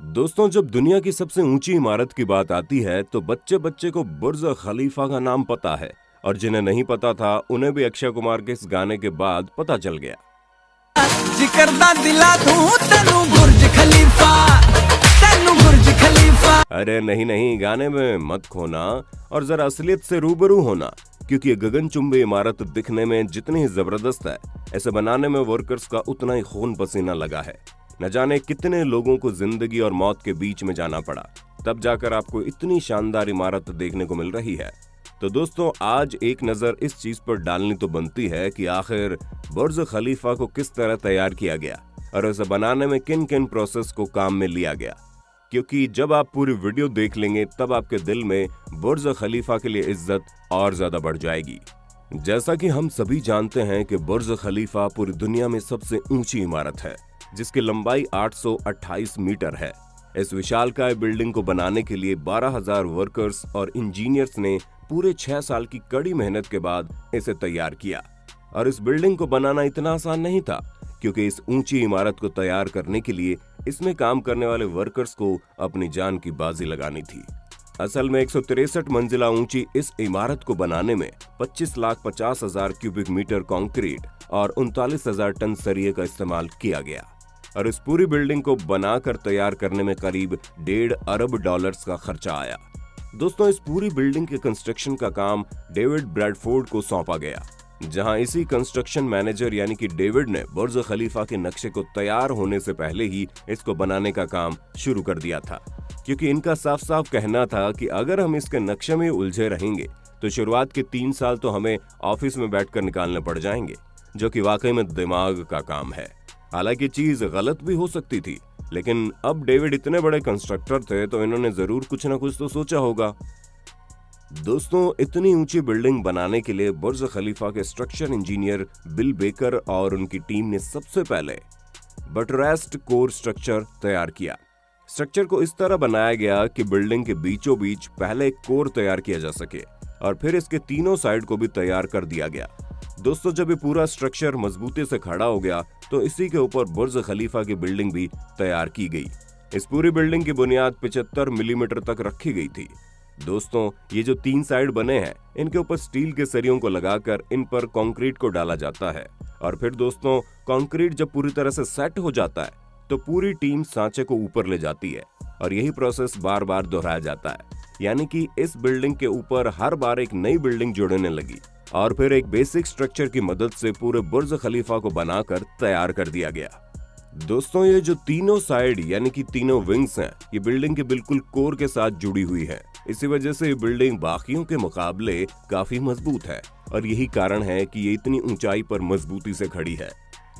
दोस्तों, जब दुनिया की सबसे ऊंची इमारत की बात आती है तो बच्चे बच्चे को बुर्ज खलीफा का नाम पता है। और जिन्हें नहीं पता था उन्हें भी अक्षय कुमार के इस गाने के बाद पता चल गया। जिकरदा दिला दूं तेनू बुर्ज खलीफा, तेनू बुर्ज खलीफा। अरे नहीं नहीं, गाने में मत खोना और जरा असलियत से रूबरू होना, क्योंकि ये गगनचुंबी इमारत दिखने में जितनी ही जबरदस्त है, इसे बनाने में वर्कर्स का उतना ही खून पसीना लगा है। न जाने कितने लोगों को जिंदगी और मौत के बीच में जाना पड़ा, तब जाकर आपको इतनी शानदार इमारत देखने को मिल रही है। तो दोस्तों, आज एक नजर इस चीज पर डालनी तो बनती है कि आखिर बुर्ज खलीफा को किस तरह तैयार किया गया और इसे बनाने में किन किन प्रोसेस को काम में लिया गया, क्योंकि जब आप पूरी वीडियो देख लेंगे तब आपके दिल में बुर्ज खलीफा के लिए इज्जत और ज्यादा बढ़ जाएगी। जैसा कि हम सभी जानते हैं कि बुर्ज खलीफा पूरी दुनिया में सबसे ऊंची इमारत है, जिसकी लंबाई 828 मीटर है। इस विशालकाय बिल्डिंग को बनाने के लिए 12,000 वर्कर्स और इंजीनियर्स ने पूरे 6 साल की कड़ी मेहनत के बाद इसे तैयार किया। और इस बिल्डिंग को बनाना इतना आसान नहीं था, क्योंकि इस ऊंची इमारत को तैयार करने के लिए इसमें काम करने वाले वर्कर्स को अपनी जान की बाजी लगानी थी। असल में 163 मंजिला ऊंची इस इमारत को बनाने में 25,50,000 क्यूबिक मीटर कंक्रीट और 39,000 टन सरिये का इस्तेमाल किया गया। और इस पूरी बिल्डिंग को बनाकर तैयार करने में करीब $1.5 अरब का खर्चा आया। दोस्तों, इस पूरी बिल्डिंग के कंस्ट्रक्शन का काम डेविड ब्रैडफोर्ड को सौंपा गया, जहां इसी कंस्ट्रक्शन मैनेजर यानी कि डेविड ने बुर्ज खलीफा के नक्शे को तैयार होने से पहले ही इसको बनाने का काम शुरू कर दिया था, क्योंकि इनका साफ साफ कहना था कि अगर हम इसके नक्शे में उलझे रहेंगे तो शुरुआत के 3 साल तो हमें ऑफिस में बैठकर निकालने पड़ जाएंगे, जो कि वाकई में दिमाग का काम है। हालांकि चीज गलत भी हो सकती थी, लेकिन अब डेविड इतने बड़े कंस्ट्रक्टर थे तो इन्होंने जरूर कुछ ना कुछ तो सोचा होगा। दोस्तों, इतनी ऊंची बिल्डिंग बनाने के लिए बुर्ज खलीफा के स्ट्रक्चर इंजीनियर बिल बेकर और उनकी टीम ने सबसे पहले बटरेस्ड कोर स्ट्रक्चर तैयार किया। स्ट्रक्चर को इस तरह बनाया गया कि बिल्डिंग के बीचों बीच पहले एक कोर तैयार किया जा सके और फिर इसके तीनों साइड को भी तैयार कर दिया गया। दोस्तों, जब ये पूरा स्ट्रक्चर मजबूती से खड़ा हो गया तो इसी के ऊपर बुर्ज खलीफा की बिल्डिंग भी तैयार की गई। इस पूरी बिल्डिंग की बुनियाद 75 मिलीमीटर तक रखी गई थी। दोस्तों, ये जो 3 साइड बने हैं, इनके ऊपर स्टील के सरियों को लगाकर इन पर कंक्रीट को डाला जाता है। और फिर दोस्तों, कंक्रीट जब पूरी तरह से सेट हो जाता है तो पूरी टीम सांचे को ऊपर ले जाती है और यही प्रोसेस बार बार दोहराया जाता है। यानी कि इस बिल्डिंग के ऊपर हर बार एक नई बिल्डिंग जुड़ने लगी और फिर एक बेसिक स्ट्रक्चर की मदद से पूरे बुर्ज खलीफा को बनाकर तैयार कर दिया गया। दोस्तों, ये जो तीनों साइड यानी कि तीनों विंग्स हैं, ये बिल्डिंग के बिल्कुल कोर के साथ जुड़ी हुई है। इसी वजह से ये बिल्डिंग बाकियों के मुकाबले काफी मजबूत है और यही कारण है कि ये इतनी ऊंचाई पर मजबूती से खड़ी है।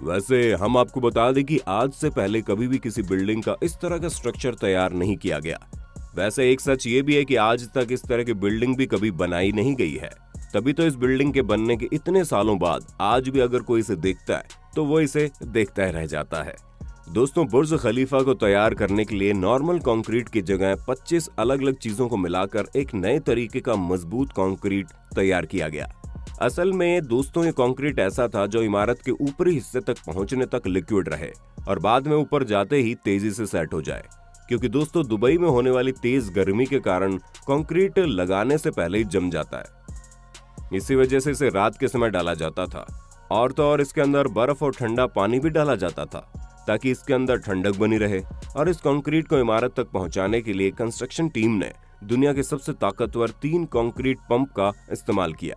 वैसे हम आपको बता दें कि आज से पहले कभी भी किसी बिल्डिंग का इस तरह का स्ट्रक्चर तैयार नहीं किया गया। वैसे एक सच ये भी है कि आज तक इस तरह की बिल्डिंग भी कभी बनाई नहीं गई है। तभी तो इस बिल्डिंग के बनने के इतने सालों बाद आज भी अगर कोई इसे देखता है तो वो इसे देखता ही रह जाता है। दोस्तों, बुर्ज खलीफा को तैयार करने के लिए नॉर्मल कंक्रीट की जगह 25 अलग अलग चीजों को मिलाकर एक नए तरीके का मजबूत कंक्रीट तैयार किया गया। असल में दोस्तों, ये कंक्रीट ऐसा था जो इमारत के ऊपरी हिस्से तक पहुंचने तक लिक्विड रहे और बाद में ऊपर जाते ही तेजी से सेट हो जाए, क्योंकि दोस्तों दुबई में होने वाली तेज गर्मी के कारण कंक्रीट लगाने से पहले ही जम जाता है। इसी वजह से इसे रात के समय डाला जाता था और तो और इसके अंदर बर्फ और ठंडा पानी भी डाला जाता था ताकि इसके अंदर ठंडक बनी रहे। और इस कंक्रीट को इमारत तक पहुंचाने के लिए कंस्ट्रक्शन टीम ने दुनिया के सबसे ताकतवर 3 कंक्रीट पंप का इस्तेमाल किया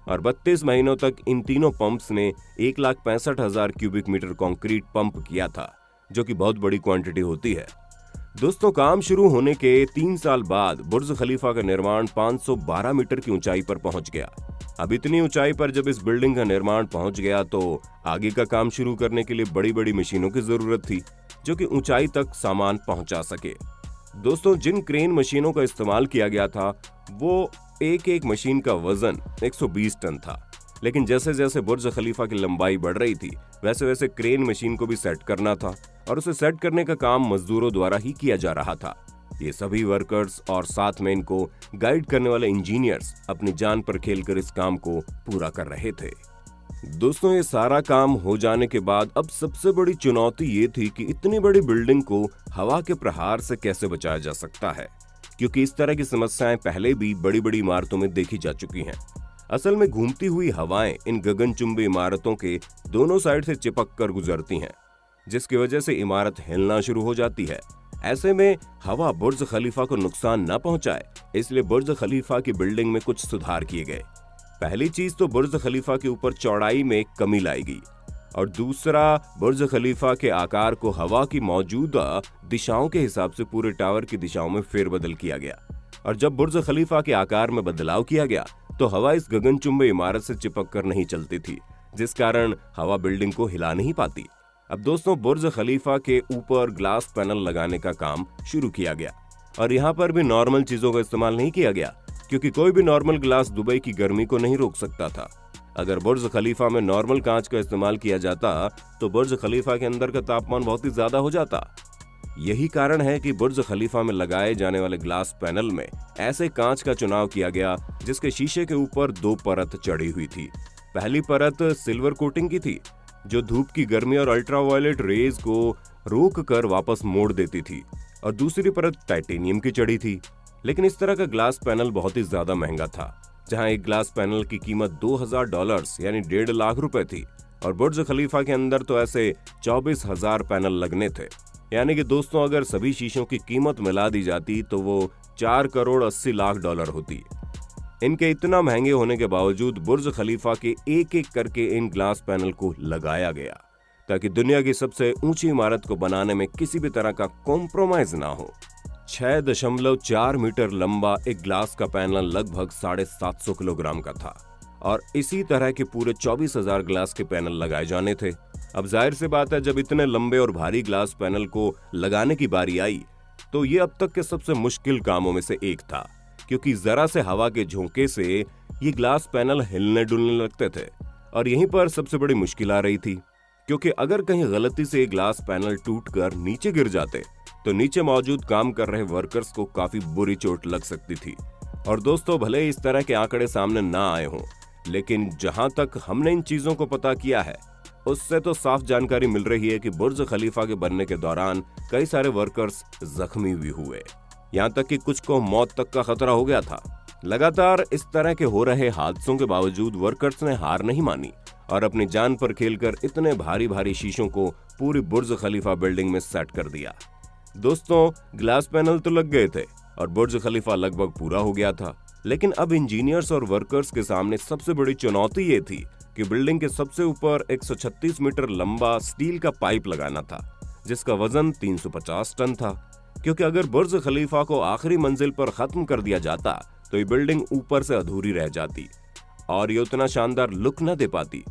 और 32 महीनों तक इन तीनों पंप्स ने 1,65,000 क्यूबिक मीटर कंक्रीट पंप किया था, जो कि बहुत बड़ी क्वांटिटी होती है। दोस्तों, काम शुरू होने के 3 साल बाद बुर्ज खलीफा का निर्माण 512 मीटर की ऊंचाई पर पहुंच गया। अब इतनी ऊंचाई पर जब इस बिल्डिंग का निर्माण पहुंच गया तो आगे का काम शुरू करने के लिए बड़ी बड़ी मशीनों की जरूरत थी, जो कि ऊंचाई तक सामान पहुंचा सके। दोस्तों, जिन क्रेन मशीनों का इस्तेमाल किया गया था वो एक मशीन का वजन 120 टन था। लेकिन जैसे जैसे बुर्ज खलीफा की लंबाई बढ़ रही थी वैसे वैसे क्रेन मशीन को भी सेट करना था और उसे सेट करने का काम मजदूरों द्वारा ही किया जा रहा था। ये सभी वर्कर्स और साथ में इनको गाइड करने वाले इंजीनियर्स अपनी जान पर खेलकर इस काम को पूरा कर रहे थे। दोस्तों, ये सारा काम हो जाने के बाद अब सबसे बड़ी चुनौती ये थी कि इतनी बड़ी बिल्डिंग को हवा के प्रहार से कैसे बचाया जा सकता है, क्योंकि इस तरह की समस्याएं पहले भी बड़ी बड़ी इमारतों में देखी जा चुकी हैं। असल में घूमती हुई हवाएं इन गगनचुंबी इमारतों के दोनों साइड से चिपक कर गुजरती हैं, जिसकी वजह से इमारत हिलना शुरू हो जाती है। ऐसे में हवा बुर्ज खलीफा को नुकसान न पहुंचाए, इसलिए बुर्ज खलीफा की बिल्डिंग में कुछ सुधार किए गए। पहली चीज तो बुर्ज खलीफा के ऊपर चौड़ाई में कमी लाई गई, और दूसरा बुर्ज खलीफा के आकार को हवा की मौजूदा दिशाओं के हिसाब से पूरे टावर की दिशाओं में फेरबदल किया गया। और जब बुर्ज खलीफा के आकार में बदलाव किया गया तो हवा इस गगनचुंबी इमारत से चिपक कर नहीं चलती थी, जिस कारण हवा बिल्डिंग को हिला नहीं पाती। अब दोस्तों, बुर्ज खलीफा के ऊपर ग्लास पैनल लगाने का काम शुरू किया गया, और यहाँ पर भी नॉर्मल चीजों का इस्तेमाल नहीं किया गया, क्योंकि कोई भी नॉर्मल ग्लास दुबई की गर्मी को नहीं रोक सकता था। अगर बुर्ज खलीफा में नॉर्मल कांच का इस्तेमाल किया जाता तो बुर्ज खलीफा के अंदर का तापमान बहुत ही ज्यादा हो जाता। यही कारण है कि बुर्ज खलीफा में लगाए जाने वाले ग्लास पैनल में ऐसे कांच का चुनाव किया गया जिसके शीशे के ऊपर 2 परत चढ़ी हुई थी। पहली परत सिल्वर कोटिंग की थी, जो धूप की गर्मी और अल्ट्रावायलेट रेज को रोक कर वापस मोड़ देती थी, और दूसरी परत टाइटेनियम की चढ़ी थी। लेकिन इस तरह का ग्लास पैनल बहुत ही ज्यादा महंगा था, जहां एक ग्लास पैनल की कीमत $2000 यानी 1.5 लाख रुपए थी, और बुर्ज खलीफा के अंदर तो ऐसे 24,000 पैनल लगने थे। यानी कि दोस्तों, अगर सभी शीशों की कीमत मिला दी जाती तो वो $4,80,00,000 होती। इनके इतना महंगे होने के बावजूद बुर्ज खलीफा के एक एक करके इन ग्लास पैनल को लगाया गया, ताकि दुनिया की सबसे ऊंची इमारत को बनाने में किसी भी तरह का कॉम्प्रोमाइज ना हो। 6.4 मीटर लंबा एक ग्लास का पैनल लगभग 750 किलोग्राम का था, और इसी तरह के पूरे 24,000 ग्लास के पैनल लगाए जाने थे। अब जाहिर सी बात है, जब इतने लंबे और भारी ग्लास पैनल को लगाने की बारी आई तो ये अब तक के सबसे मुश्किल कामों में से एक था, क्योंकि जरा से हवा के झोंके से ये ग्लास पैनल हिलने डुलने लगते थे। और यहीं पर सबसे बड़ी मुश्किल आ रही थी, क्योंकि अगर कहीं गलती से ग्लास पैनल टूटकर नीचे गिर जाते तो नीचे मौजूद काम कर रहे वर्कर्स को काफी बुरी चोट लग सकती थी। और दोस्तों, भले ही इस तरह के आंकड़े सामने ना आए हों, लेकिन जहां तक हमने इन चीजों को पता किया है उससे तो साफ जानकारी मिल रही है कि बुर्ज खलीफा के बनने के दौरान कई सारे वर्कर्स जख्मी भी हुए, यहाँ तक कि कुछ को मौत तक का खतरा हो गया था। लगातार इस तरह के हो रहे हादसों के बावजूद वर्कर्स ने हार नहीं मानी और अपनी जान पर खेलकर इतने भारी भारी शीशों को पूरी बुर्ज खलीफा बिल्डिंग में सेट कर दिया। दोस्तों, ग्लास पैनल तो लग गए थे और बुर्ज खलीफा लगभग पूरा हो गया था, लेकिन अब इंजीनियर्स और वर्कर्स के सामने सबसे बड़ी चुनौती ये थी कि बिल्डिंग के सबसे ऊपर 136 मीटर लंबा स्टील का पाइप लगाना था, जिसका वजन 350 टन था। क्योंकि अगर बुर्ज खलीफा को आखिरी मंजिल पर खत्म कर दिया जाता तो ये बिल्डिंग ऊपर से अधूरी रह जाती और ये उतना शानदार लुक न दे पाती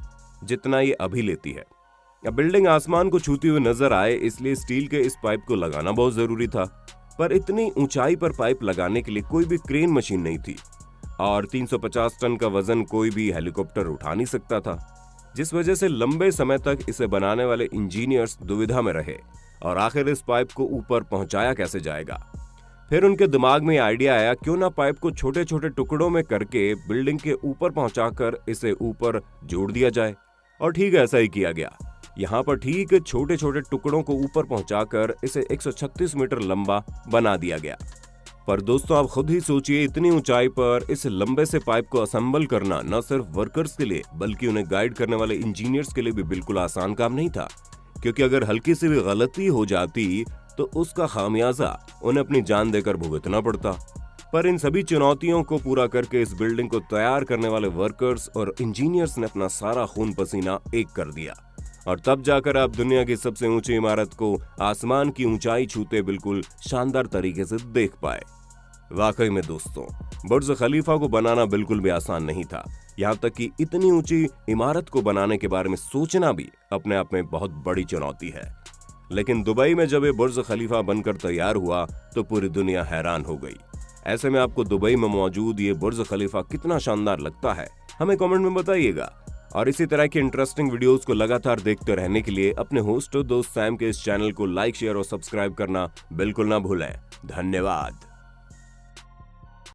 जितना ये अभी लेती है। अब बिल्डिंग आसमान को छूती हुई नजर आए, इसलिए स्टील के इस पाइप को लगाना बहुत जरूरी था। पर इतनी ऊंचाई पर पाइप लगाने के लिए कोई भी क्रेन मशीन नहीं थी, और 350 टन का वजन कोई भी हेलीकॉप्टर उठा नहीं सकता था, जिस वजह से लंबे समय तक इसे बनाने वाले इंजीनियर्स दुविधा में रहे और आखिर इस पाइप को ऊपर पहुंचाया कैसे जाएगा। फिर उनके दिमाग में आइडिया आया, क्यों ना पाइप को छोटे छोटे टुकड़ों में करके बिल्डिंग के ऊपर पहुंचाकर इसे ऊपर जोड़ दिया जाए। और ठीक ऐसा ही किया गया। यहाँ पर ठीक छोटे छोटे टुकड़ों को ऊपर पहुंचाकर इसे 136 मीटर लंबा बना दिया गया। पर दोस्तों, आप खुद ही सोचिए, इतनी ऊंचाई पर इस लंबे से पाइप को असेंबल करना न सिर्फ वर्कर्स के लिए बल्कि उन्हें गाइड करने वाले इंजीनियर्स के लिए भी बिल्कुल आसान काम नहीं था, क्योंकि अगर हल्की सी भी गलती हो जाती तो उसका खामियाजा उन्हें अपनी जान देकर भुगतना पड़ता। पर इन सभी चुनौतियों को पूरा करके इस बिल्डिंग को तैयार करने वाले वर्कर्स और इंजीनियर्स ने अपना सारा खून पसीना एक कर दिया, और तब जाकर आप दुनिया की सबसे ऊंची इमारत को आसमान की ऊंचाई छूते बिल्कुल शानदार तरीके से देख पाए। वाकई में दोस्तों, बुर्ज खलीफा को बनाना बिल्कुल भी आसान नहीं था। यहाँ तक कि इतनी ऊंची इमारत को बनाने के बारे में सोचना भी अपने आप में बहुत बड़ी चुनौती है। लेकिन दुबई में जब ये बुर्ज खलीफा बनकर तैयार हुआ तो पूरी दुनिया हैरान हो गई। ऐसे में आपको दुबई में मौजूद ये बुर्ज खलीफा कितना शानदार लगता है, हमें कमेंट में बताइएगा। और इसी तरह की इंटरेस्टिंग वीडियोस को लगातार देखते रहने के लिए अपने होस्ट और दोस्त सैम के इस चैनल को लाइक, शेयर और सब्सक्राइब करना बिल्कुल ना भूलें। धन्यवाद।